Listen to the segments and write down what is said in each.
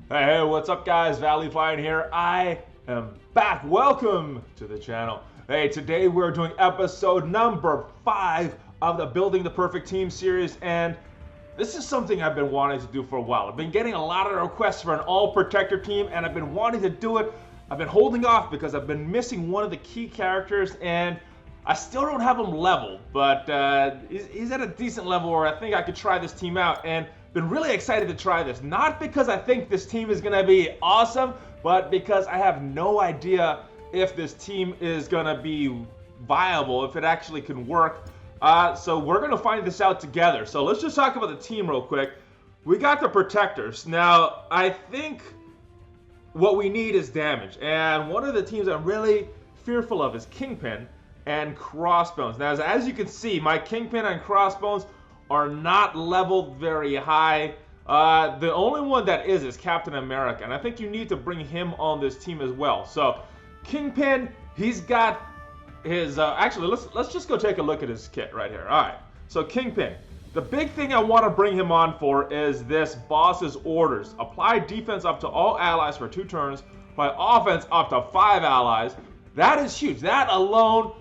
Hey, what's up guys? Valley Flying here. I am back. Welcome to the channel. Hey, today we're doing episode number 5 of the Building the Perfect Team series, and this is something I've been wanting to do for a while. I've been getting a lot of requests for an all protector team, and I've been wanting to do it. I've been holding off because I've been missing one of the key characters, and I still don't have him leveled, but he's at a decent level where I think I could try this team out, and been really excited to try this. Not because I think this team is gonna be awesome, but because I have no idea if this team is gonna be viable, if it actually can work. So we're gonna find this out together. So let's just talk about the team real quick. We got the protectors. Now, I think what we need is damage, and one of the teams I'm really fearful of is Kingpin and Crossbones. Now, as you can see, my Kingpin and Crossbones are not leveled very high. The only one that is Captain America, and I think you need to bring him on this team as well. So, Kingpin, he's got his. Actually, let's just go take a look at his kit right here. All right. So, Kingpin. The big thing I want to bring him on for is this boss's orders. Apply defense up to all allies for 2 turns. Apply offense up to 5 allies. That is huge. That alone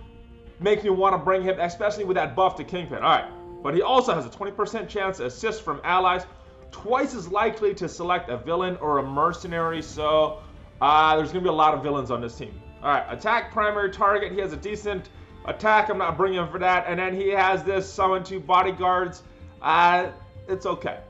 makes me want to bring him, especially with that buff to Kingpin. All right. But he also has a 20% chance to assist from allies, twice as likely to select a villain or a mercenary, so there's going to be a lot of villains on this team. Alright, attack primary target, he has a decent attack, I'm not bringing him for that, and then he has this summon 2 bodyguards, it's okay.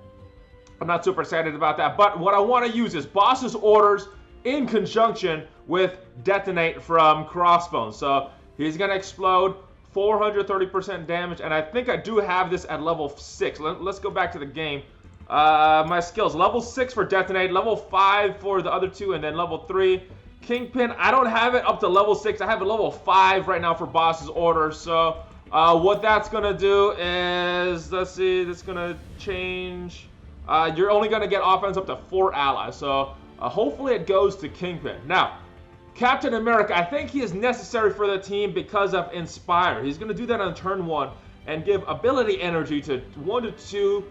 I'm not super excited about that, but what I want to use is boss's orders in conjunction with detonate from Crossbones, so he's going to explode, 430% damage, and I think I do have this at level 6. Let's go back to the game. My skills, level 6 for detonate, level 5 for the other 2, and then level 3. Kingpin, I don't have it up to level 6. I have it level 5 right now for boss's order. So what that's going to do is, let's see, that's going to change. You're only going to get offense up to 4 allies. So hopefully it goes to Kingpin. Now, Captain America, I think he is necessary for the team because of Inspire. He's going to do that on turn 1 and give ability energy to 1 to 2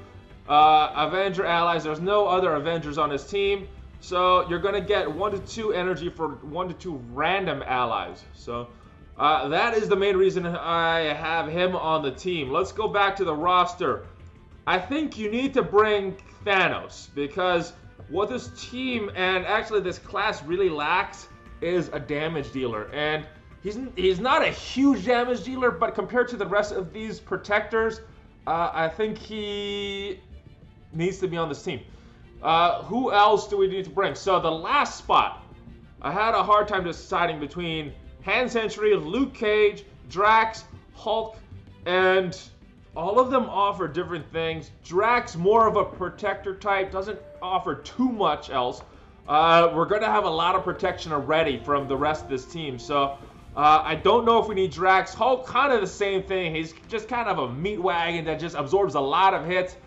Avenger allies. There's no other Avengers on his team. So you're going to get 1 to 2 energy for 1 to 2 random allies. So that is the main reason I have him on the team. Let's go back to the roster. I think you need to bring Thanos because what this team and actually this class really lacks is a damage dealer, and he's not a huge damage dealer, but compared to the rest of these protectors, I think he needs to be on this team. Who else do we need to bring? So the last spot, I had a hard time deciding between Hand Sentry, Luke Cage, Drax, Hulk, and all of them offer different things. Drax, more of a protector type, doesn't offer too much else. We're going to have a lot of protection already from the rest of this team. So I don't know if we need Drax. Hulk, kind of the same thing. He's just kind of a meat wagon that just absorbs a lot of hits.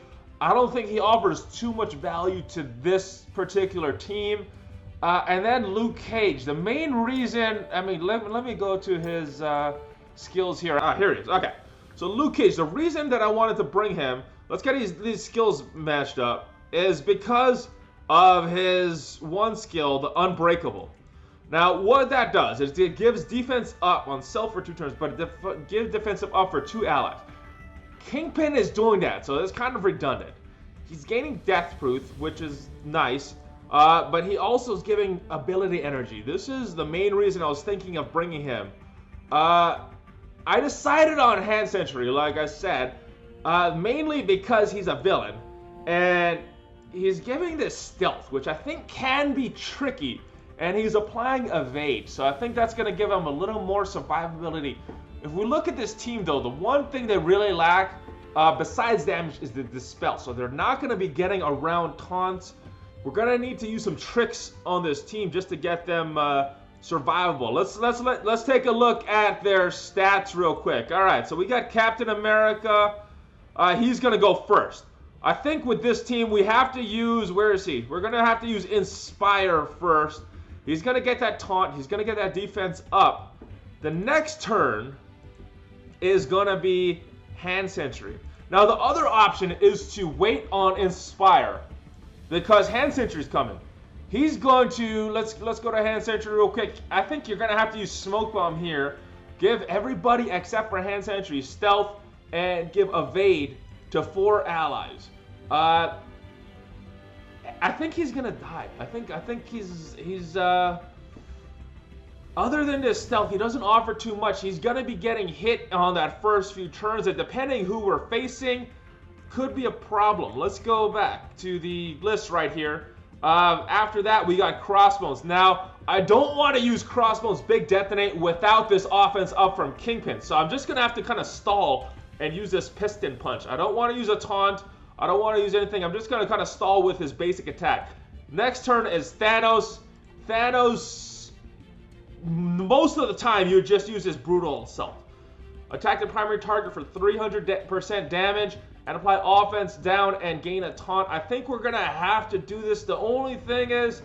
I don't think he offers too much value to this particular team. And then Luke Cage. The main reason, I mean, let me go to his skills here. Here he is. Okay. So Luke Cage, the reason that I wanted to bring him, let's get these skills matched up, is because of his one skill, the Unbreakable. Now, what that does is it gives defense up on self for 2 turns, but it gives defensive up for 2 allies. Kingpin is doing that, so it's kind of redundant. He's gaining death proof, which is nice, but he also is giving ability energy. This is the main reason I was thinking of bringing him. I decided on Hand Sentry, like I said, mainly because he's a villain, and he's giving this stealth, which I think can be tricky, and he's applying evade, so I think that's going to give him a little more survivability. If we look at this team, though, the one thing they really lack, besides damage, is the dispel, so they're not going to be getting around taunts. We're going to need to use some tricks on this team just to get them survivable. Let's take a look at their stats real quick. All right, so we got Captain America. He's going to go first. I think with this team, we have to use, where is he? We're going to have to use Inspire first. He's going to get that taunt. He's going to get that defense up. The next turn is going to be Hand Sentry. Now, the other option is to wait on Inspire because Hand Sentry's coming. He's going to, let's go to Hand Sentry real quick. I think you're going to have to use Smoke Bomb here. Give everybody except for Hand Sentry Stealth and give Evade to 4 allies. I think he's going to die. I think he's other than this stealth, he doesn't offer too much. He's going to be getting hit on that first few turns, and depending who we're facing, could be a problem. Let's go back to the list right here. After that, we got Crossbones. Now, I don't want to use Crossbones Big Detonate without this offense up from Kingpin, so I'm just going to have to kind of stall and use this Piston Punch. I don't want to use a taunt. I don't want to use anything. I'm just going to kind of stall with his basic attack. Next turn is Thanos. Thanos, most of the time, you just use his Brutal Assault. Attack the primary target for 300% damage and apply offense down and gain a taunt. I think we're going to have to do this. The only thing is,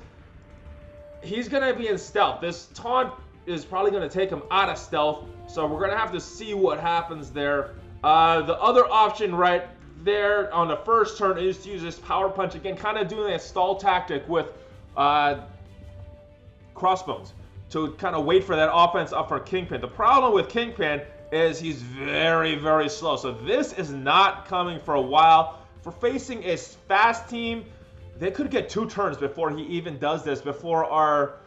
he's going to be in stealth. This taunt is probably going to take him out of stealth, so we're going to have to see what happens there. The other option right there on the first turn is to use this Power Punch again, kind of doing a stall tactic with Crossbones to kind of wait for that offense up for Kingpin. The problem with Kingpin is he's very, very slow. So this is not coming for a while. For facing a fast team, they could get 2 turns before he even does this, before our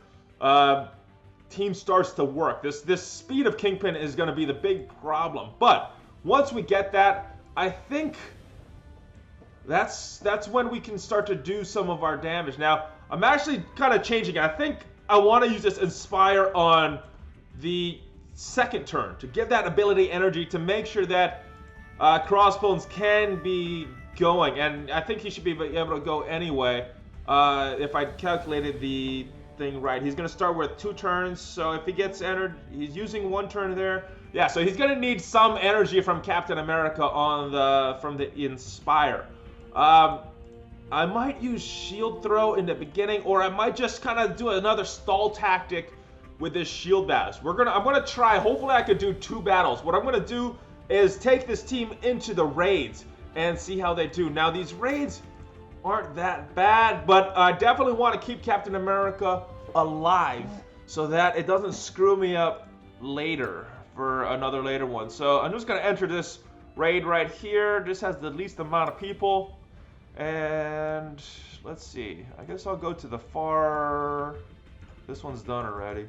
team starts to work. This speed of Kingpin is going to be the big problem. But once we get that, I think that's when we can start to do some of our damage. Now, I'm actually kind of changing. I think I want to use this Inspire on the second turn to give that ability energy to make sure that Crossbones can be going, and I think he should be able to go anyway. If I calculated the thing right, he's going to start with 2 turns, so if he gets entered, he's using 1 turn there. Yeah, so he's going to need some energy from Captain America from the Inspire. I might use Shield Throw in the beginning, or I might just kind of do another stall tactic with this Shield Bash. I'm gonna try. Hopefully, I could do 2 battles. What I'm gonna do is take this team into the raids and see how they do. Now, these raids aren't that bad, but I definitely want to keep Captain America alive so that it doesn't screw me up later for another later one. So I'm just gonna enter this raid right here. This has the least amount of people, and let's see. I guess I'll go to the far. This one's done already.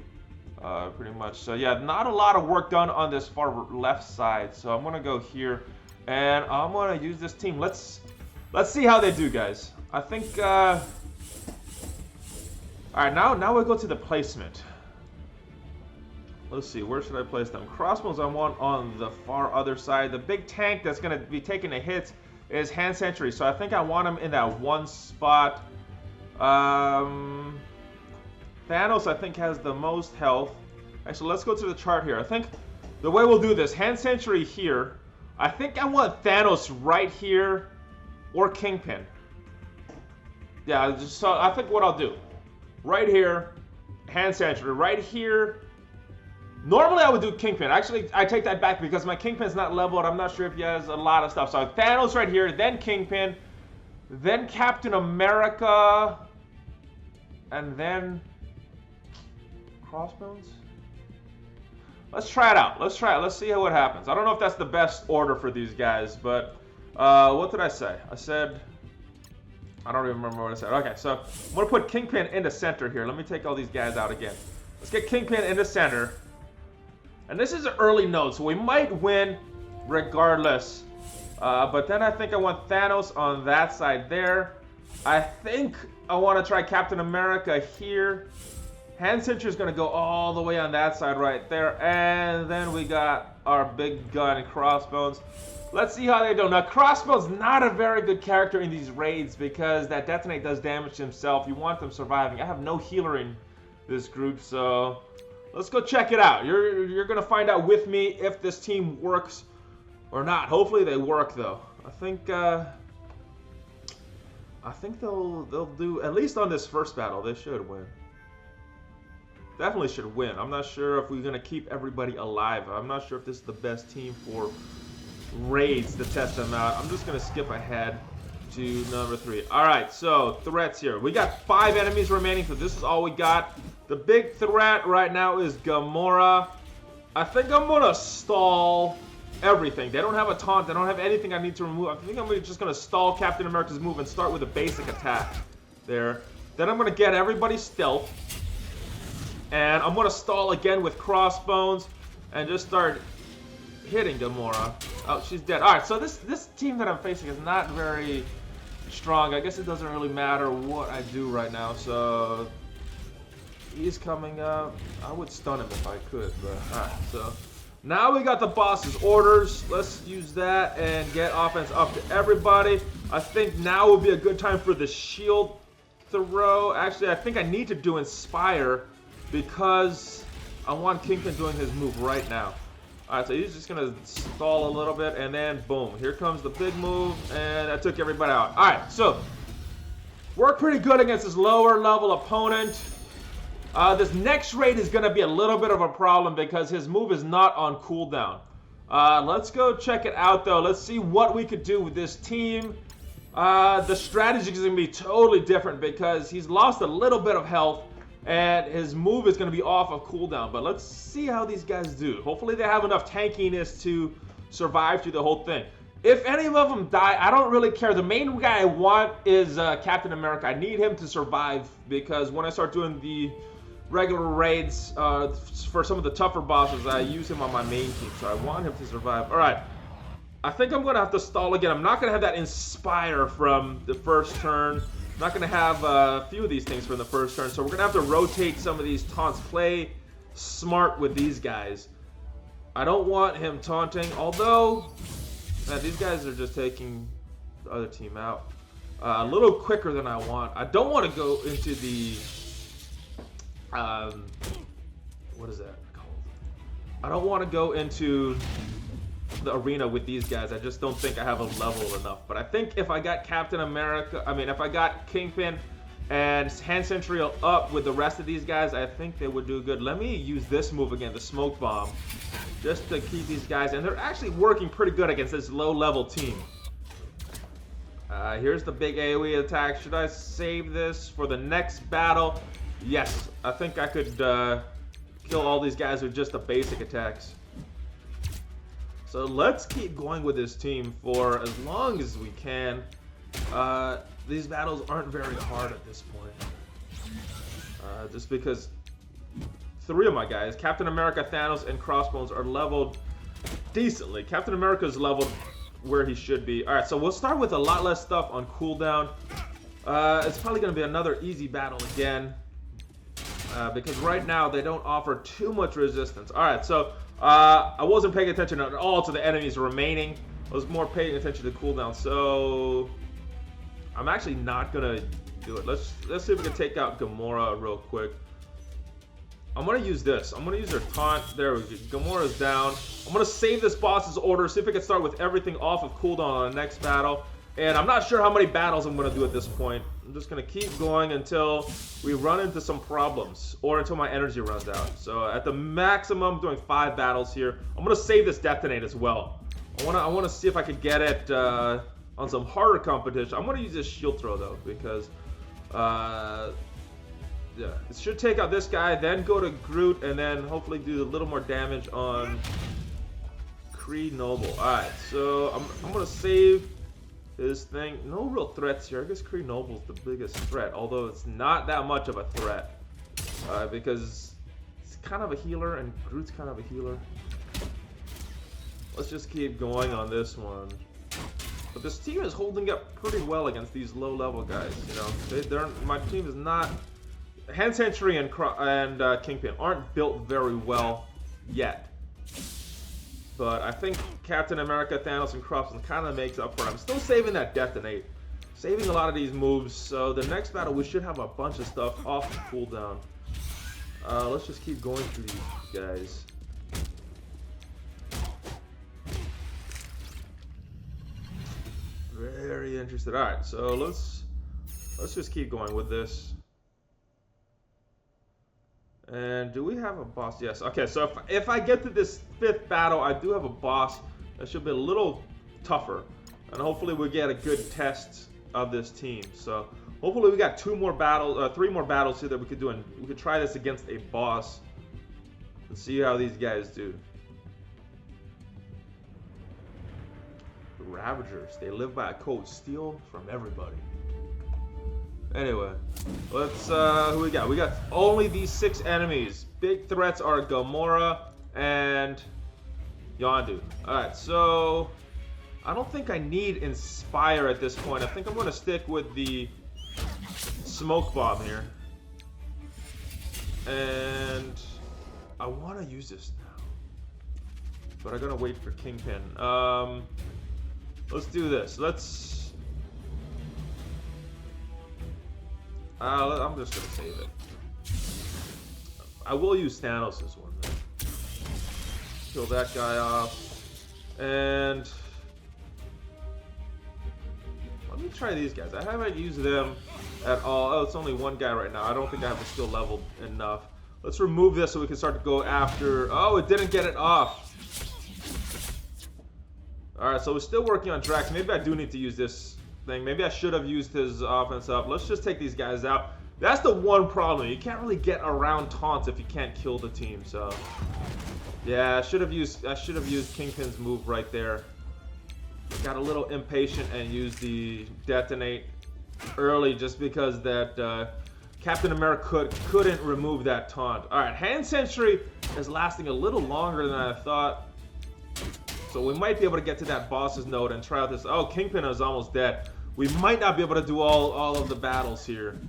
Pretty much. So yeah, not a lot of work done on this far left side. So I'm gonna go here, and I'm gonna use this team. Let's see how they do, guys. I think. All right, now we go to the placement. Let's see, where should I place them? Crossbones I want on the far other side. The big tank that's gonna be taking the hits is Hand Sentry. So I think I want him in that one spot. Thanos, I think, has the most health. Actually, let's go to the chart here. I think the way we'll do this, Hand Sentry here. I think I want Thanos right here, or Kingpin. Yeah, so I think what I'll do, right here, Hand Sentry, right here. Normally I would do Kingpin. Actually, I take that back because my Kingpin's not leveled. I'm not sure if he has a lot of stuff. So Thanos right here, then Kingpin, then Captain America, and then Crossbones? Let's try it out. Let's try it. Let's see what happens. I don't know if that's the best order for these guys, but what did I say? I said, I don't even remember what I said. Okay, so I'm going to put Kingpin in the center here. Let me take all these guys out again. Let's get Kingpin in the center. And this is an early node, so we might win regardless. But then I think I want Thanos on that side there. I think I want to try Captain America here. Hand Sentry is going to go all the way on that side right there. And then we got our big gun, Crossbones. Let's see how they do. Now, Crossbones not a very good character in these raids because that detonate does damage to himself. You want them surviving. I have no healer in this group, so let's go check it out. You're going to find out with me if this team works or not. Hopefully they work, though. I think they'll do, at least on this first battle, they should win. Definitely should win. I'm not sure if we're going to keep everybody alive. I'm not sure if this is the best team for raids to test them out. I'm just going to skip ahead to number 3. Alright, so threats here. We got 5 enemies remaining, so this is all we got. The big threat right now is Gamora. I think I'm gonna stall everything. They don't have a taunt, they don't have anything I need to remove. I think I'm just gonna stall Captain America's move and start with a basic attack there. Then I'm gonna get everybody stealth. And I'm gonna stall again with crossbones and just start hitting Gamora. Oh, she's dead. Alright, so this team that I'm facing is not very strong. I guess it doesn't really matter what I do right now. So he's coming up. I would stun him if I could, but alright, so now we got the boss's orders. Let's use that and get offense up to everybody. I think now would be a good time for the shield throw. Actually, I think I need to do Inspire because I want Kingpin doing his move right now. Alright, so he's just going to stall a little bit, and then boom. Here comes the big move, and that took everybody out. Alright, so we're pretty good against this lower level opponent. This next raid is going to be a little bit of a problem because his move is not on cooldown. Let's go check it out, though. Let's see what we could do with this team. The strategy is going to be totally different because he's lost a little bit of health. And his move is going to be off of cooldown. But let's see how these guys do. Hopefully they have enough tankiness to survive through the whole thing. If any of them die, I don't really care. The main guy I want is Captain America. I need him to survive because when I start doing the regular raids for some of the tougher bosses, I use him on my main team. So I want him to survive. Alright. I think I'm going to have to stall again. I'm not going to have that Inspire from the first turn. I'm not going to have a few of these things from the first turn, so we're going to have to rotate some of these taunts. Play smart with these guys. I don't want him taunting, although these guys are just taking the other team out a little quicker than I want. I don't want to go into the what is that called? I don't want to go into the arena with these guys. I just don't think I have a level enough. But I think if I got Captain America, if I got Kingpin and Hand Centurial up with the rest of these guys, I think they would do good. Let me use this move again, the Smoke Bomb, just to keep these guys. And they're actually working pretty good against this low-level team. Here's the big AoE attack. Should I save this for the next battle? Yes, I think I could kill all these guys with just the basic attacks. So let's keep going with this team for as long as we can. These battles aren't very hard at this point. Just because 3 of my guys, Captain America, Thanos, and Crossbones, are leveled decently. Captain America is leveled where he should be. Alright, so we'll start with a lot less stuff on cooldown. It's probably going to be another easy battle again. Because right now they don't offer too much resistance. Alright, so I wasn't paying attention at all to the enemies remaining. I was more paying attention to cooldown. So I'm actually not gonna do it. Let's see if we can take out Gamora real quick. I'm gonna use this. I'm gonna use her taunt. There we go. Gamora's down. I'm gonna save this boss's order. See if I can start with everything off of cooldown on the next battle. And I'm not sure how many battles I'm gonna do at this point. I'm just gonna keep going until we run into some problems or until my energy runs out. So at the maximum, I'm doing 5 battles here. I'm gonna save this Detonate as well. I wanna see if I could get it on some harder competition. I'm gonna use this shield throw though because yeah, it should take out this guy, then go to Groot, and then hopefully do a little more damage on Kree Noble. Alright, so I'm gonna save this thing. No real threats here. I guess Kree Noble's the biggest threat, although it's not that much of a threat. Because it's kind of a healer, and Groot's kind of a healer. Let's just keep going on this one. But this team is holding up pretty well against these low-level guys. You know, my team is not. Hand Century and Kingpin aren't built very well yet. But I think Captain America, Thanos, and Crossbones kind of makes up for it. I'm still saving that Detonate. Saving a lot of these moves. So the next battle, we should have a bunch of stuff off the cooldown. Let's just keep going through these guys. Very interested. Alright, so let's just keep going with this. And do we have a boss? Yes. Okay, so if I get to this 5th battle, I do have a boss that should be a little tougher. And hopefully we'll get a good test of this team. So hopefully we got 3 more battles here that we could do, and we could try this against a boss and see how these guys do. The Ravagers, they live by a code: steal from everybody. Anyway, let's who we got? We got only these 6 enemies. Big threats are Gamora and Yondu. Alright, so I don't think I need Inspire at this point. I think I'm gonna stick with the Smoke Bomb here. And I wanna use this now, but I gotta wait for Kingpin. Let's do this. I'm just gonna save it. I will use Thanos' one though. Kill that guy off. And let me try these guys. I haven't used them at all. Oh, it's only one guy right now. I don't think I have the skill leveled enough. Let's remove this so we can start to go after. Oh, it didn't get it off. Alright, so we're still working on Drax. Maybe I do need to use this thing. Maybe I should have used his offense up. Let's just take these guys out. That's the one problem. You can't really get around taunts if you can't kill the team. So yeah, I should have used Kingpin's move right there. Got a little impatient and used the detonate early just because that Captain America couldn't remove that taunt. Alright, Hand Sentry is lasting a little longer than I thought. So we might be able to get to that boss's node and try out this. Oh, Kingpin is almost dead. We might not be able to do all of the battles here.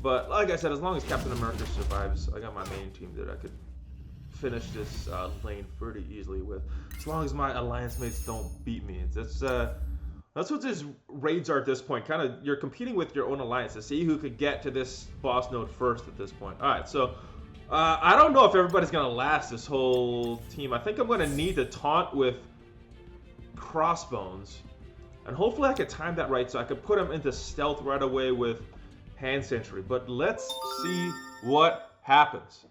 But like I said, as long as Captain America survives, I got my main team that I could finish this lane pretty easily with. As long as my alliance mates don't beat me. That's what these raids are at this point. Kind of, you're competing with your own alliance to see who could get to this boss node first at this point. Alright, so I don't know if everybody's going to last this whole team. I think I'm going to need to taunt with Crossbones. And hopefully I could time that right so I could put him into stealth right away with Hand Sentry. But let's see what happens.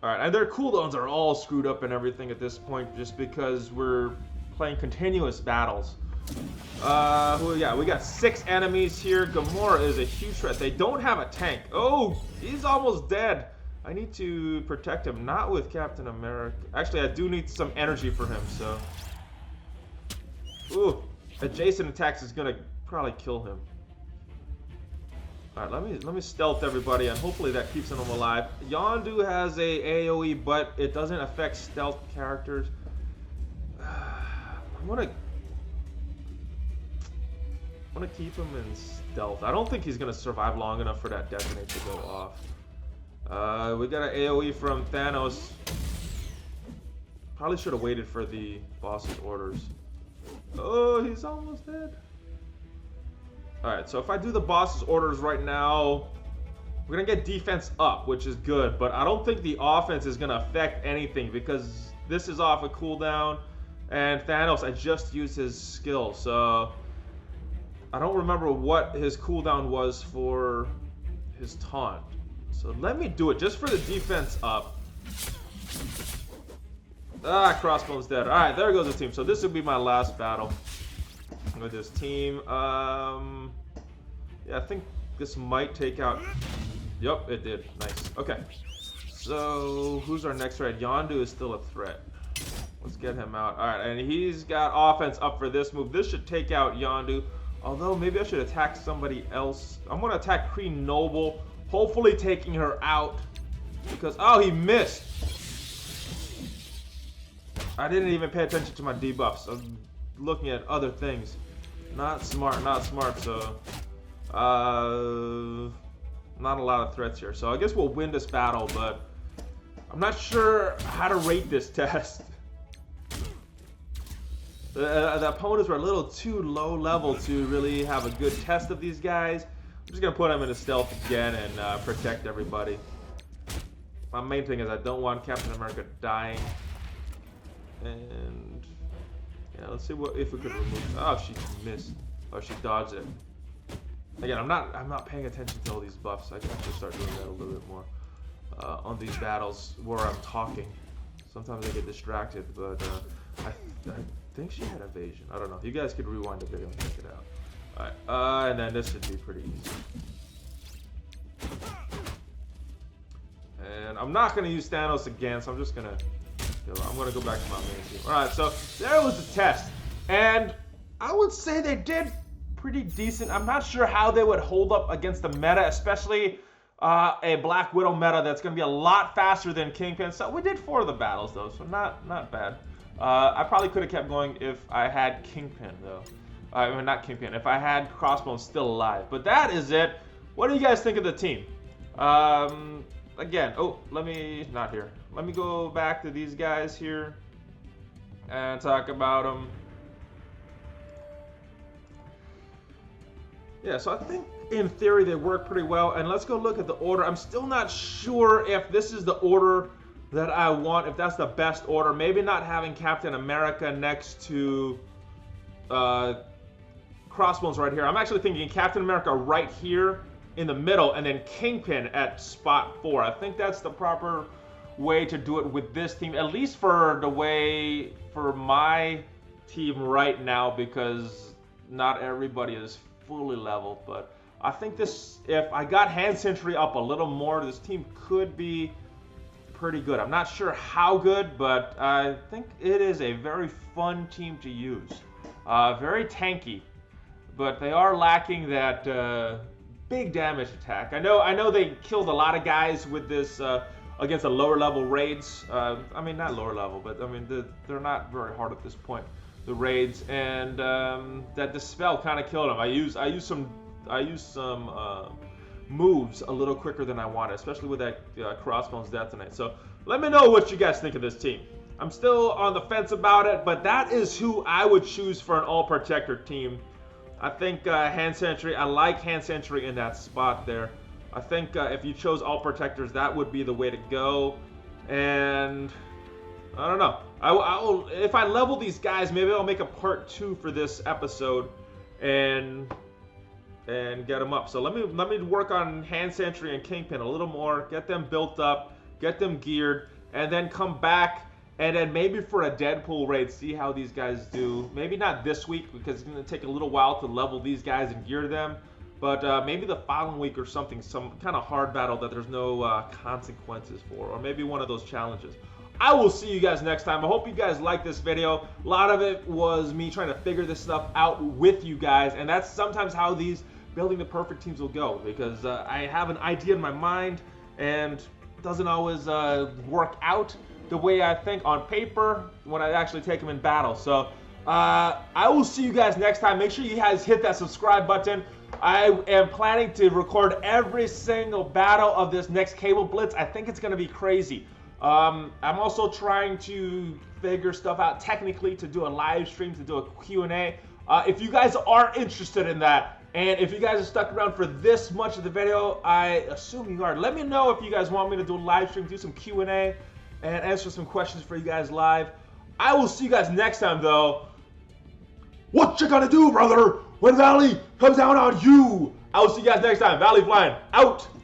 Alright, and their cooldowns are all screwed up and everything at this point just because we're playing continuous battles. Who we got? We got 6 enemies here. Gamora is a huge threat. They don't have a tank. Oh, he's almost dead. I need to protect him, not with Captain America. Actually, I do need some energy for him, so. Ooh, adjacent attacks is gonna probably kill him. Alright, let me stealth everybody, and hopefully that keeps them alive. Yondu has a AoE, but it doesn't affect stealth characters. I'm gonna keep him in stealth. I don't think he's gonna survive long enough for that detonate to go off. We got an AoE from Thanos. Probably should have waited for the boss's orders. Oh, he's almost dead. Alright, so if I do the boss's orders right now, we're gonna get defense up, which is good, but I don't think the offense is gonna affect anything because this is off a cooldown, and Thanos, I just used his skill, so I don't remember what his cooldown was for his taunt. So let me do it just for the defense up. Ah, Crossbone's dead. Alright, there goes the team. So this will be my last battle with this team. Yeah, I think this might take out. Yep, it did. Nice. Okay. So who's our next threat? Yondu is still a threat. Let's get him out. Alright, and he's got offense up for this move. This should take out Yondu. Although maybe I should attack somebody else. I'm gonna attack Kree Noble, hopefully taking her out. Because oh, he missed. I didn't even pay attention to my debuffs. I'm looking at other things. Not smart, not smart, so not a lot of threats here. So I guess we'll win this battle, but I'm not sure how to rate this test. The opponents were a little too low level to really have a good test of these guys. I'm just gonna put them into stealth again and protect everybody. My main thing is I don't want Captain America dying. And yeah, let's see what if we could remove. Oh, she missed. Oh, she dodged it. Again, I'm not paying attention to all these buffs. I can actually start doing that a little bit more on these battles where I'm talking. Sometimes I get distracted, but think she had evasion. I don't know. You guys could rewind the video and check it out. Alright, and then this should be pretty easy. And I'm not going to use Thanos again, so I'm just going to... I'm going to go back to my main team. Alright, so there was the test. And I would say they did pretty decent. I'm not sure how they would hold up against the meta, especially a Black Widow meta that's going to be a lot faster than Kingpin. So we did 4 of the battles, though, so not bad. I probably could have kept going if I had Kingpin, though. I mean, not Kingpin. If I had Crossbones still alive. But that is it. What do you guys think of the team? Again, let me go back to these guys here and talk about them. Yeah, so I think in theory they work pretty well. And let's go look at the order. I'm still not sure if this is the order that I want, if that's the best order. Maybe not having Captain America next to Crossbones right here. I'm actually thinking Captain America right here in the middle, and then Kingpin at spot 4. I think that's the proper way to do it with this team, at least for my team right now, because not everybody is fully leveled. But I think this, if I got Hand Sentry up a little more, this team could be pretty good. I'm not sure how good, but I think it is a very fun team to use. Very tanky, but they are lacking that big damage attack. I know they killed a lot of guys with this against the lower level raids. I mean, not lower level, but I mean they're not very hard at this point, the raids, and that dispel kind of killed them. I used some moves a little quicker than I wanted, especially with that Crossbones detonate. So let me know what you guys think of this team. I'm still on the fence about it, but that is who I would choose for an all protector team. I think Hand Sentry, I like Hand Sentry in that spot there. I think if you chose all protectors, that would be the way to go. And I don't know. I will, if I level these guys, maybe I'll make a part 2 for this episode and get them up. So let me work on Hand Sentry and Kingpin a little more, get them built up, get them geared, and then come back. And then maybe for a Deadpool raid, see how these guys do. Maybe not this week, because it's going to take a little while to level these guys and gear them. But maybe the following week or something, some kind of hard battle that there's no consequences for. Or maybe one of those challenges. I will see you guys next time. I hope you guys liked this video. A lot of it was me trying to figure this stuff out with you guys. And that's sometimes how these building the perfect teams will go. Because I have an idea in my mind, and it doesn't always work out the way I think on paper when I actually take them in battle. So I will see you guys next time. Make sure you guys hit that subscribe button. I am planning to record every single battle of this next Cable Blitz. I think it's going to be crazy. I'm also trying to figure stuff out technically to do a live stream, to do a Q&A. If you guys are interested in that, and if you guys are stuck around for this much of the video, I assume you are. Let me know if you guys want me to do a live stream, do some Q&A, and answer some questions for you guys live. I will see you guys next time, though. What you gonna do, brother, when Valley comes down on you? I will see you guys next time. Valley Flying, out.